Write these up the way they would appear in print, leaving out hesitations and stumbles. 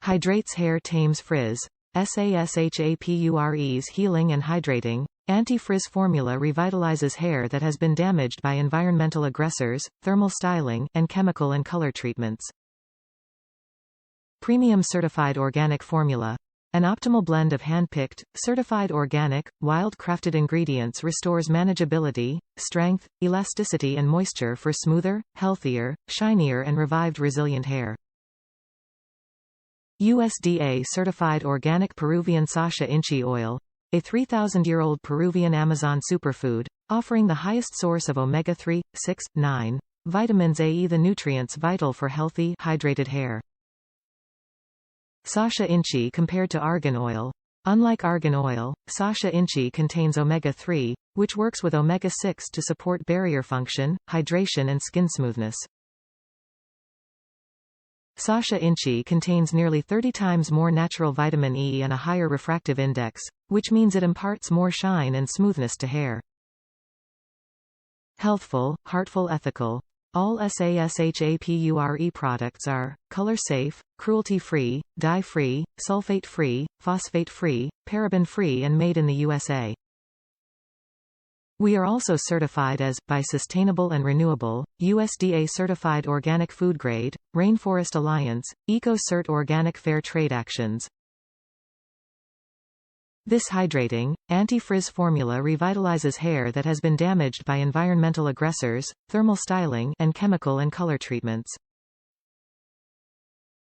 Hydrates Hair Tames Frizz. SASHAPURE's healing and hydrating, anti-frizz formula revitalizes hair that has been damaged by environmental aggressors, thermal styling, and chemical and color treatments. Premium certified organic formula. An optimal blend of hand-picked, certified organic, wild-crafted ingredients restores manageability, strength, elasticity and moisture for smoother, healthier, shinier and revived resilient hair. USDA-certified organic Peruvian Sacha Inchi oil, a 3,000-year-old Peruvian Amazon superfood, offering the highest source of omega-3, 6, 9 vitamins A, the nutrients vital for healthy, hydrated hair. Sacha Inchi compared to argan oil. Unlike argan oil, Sacha Inchi contains omega-3, which works with omega-6 to support barrier function, hydration and skin smoothness. Sacha Inchi contains nearly 30 times more natural vitamin E and a higher refractive index, which means it imparts more shine and smoothness to hair. Healthful, heartful, ethical. All SASHAPURE products are color-safe, cruelty-free, dye-free, sulfate-free, phosphate-free, paraben-free and made in the USA. We are also certified as, by Sustainable and Renewable, USDA-certified organic food grade, Rainforest Alliance, EcoCert Organic Fair Trade Actions. This hydrating, anti-frizz formula revitalizes hair that has been damaged by environmental aggressors, thermal styling, and chemical and color treatments.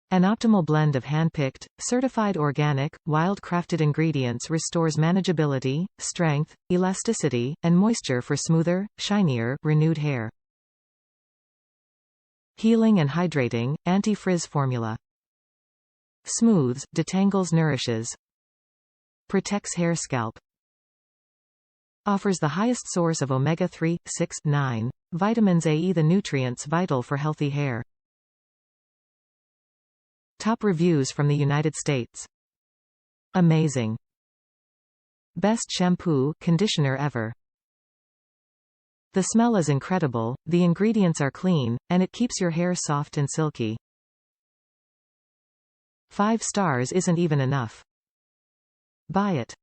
An optimal blend of hand-picked, certified organic, wild-crafted ingredients restores manageability, strength, elasticity, and moisture for smoother, shinier, renewed hair. Healing and hydrating, anti-frizz formula. Smooths, detangles, nourishes. Protects hair scalp. Offers the highest source of omega-3, 6, 9 vitamins A, the nutrients vital for healthy hair. Top reviews from the United States. Amazing. Best shampoo, conditioner ever. The smell is incredible, the ingredients are clean, and it keeps your hair soft and silky. 5 stars isn't even enough. Buy it.